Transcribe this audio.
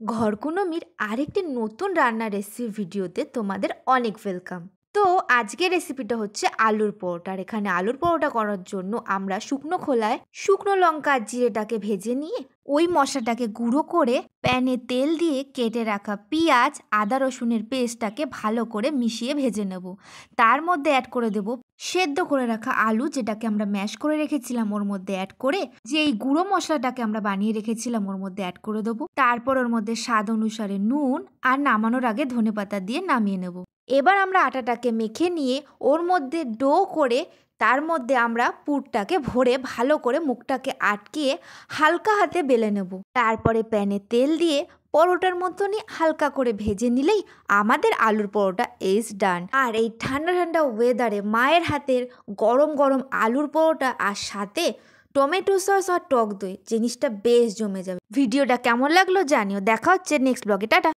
ঘরকুনমির আরেকটি নতুন রান্নার রেসিপি ভিডিওতে তোমাদের অনেক ওয়েলকাম। তো আজকের রেসিপিটা হচ্ছে আলুর পরোটা। আর এখানে আলুর পরোটা করার জন্য আমরা শুকনো খোলায় শুকনো লঙ্কা আর জিরেটাকে ভেজে নিয়ে ওই মশলাটাকে গুঁড়ো করে প্যানে তেল দিয়ে কেটে রাখা পেঁয়াজ আদা রসুনের পেস্টটাকে ভালো করে মিশিয়ে ভেজে নেব। তার মধ্যে অ্যাড করে দেব সেদ্ধ করে রাখা আলু, যেটাকে আমরা ম্যাশ করে রেখেছিলাম ওর মধ্যে অ্যাড করে, যে এই গুঁড়ো মশলাটাকে আমরা বানিয়ে রেখেছিলাম ওর মধ্যে অ্যাড করে দেবো। তারপর ওর মধ্যে স্বাদ অনুসারে নুন আর নামানোর আগে ধনেপাতা দিয়ে নামিয়ে নেব। এবার আমরা আটাটাকে মেখে নিয়ে ওর মধ্যে ডো করে তার মধ্যে আমরা পুরটাকে ভরে ভালো করে মুখটাকে আটকিয়ে হালকা হাতে বেলে নেব। তারপরে প্যানে তেল দিয়ে পরোটার মতনই হালকা করে ভেজে নিলেই আমাদের আলুর পরোটা ইজ ডান। আর এই ঠান্ডা ঠান্ডা ওয়েদারে মায়ের হাতের গরম গরম আলুর পরোটা আর সাথে টমেটো সস আর টক দই, জিনিসটা বেশ জমে যাবে। ভিডিওটা কেমন লাগলো জানিও। দেখা হচ্ছে নেক্সট ব্লগে। টাটা।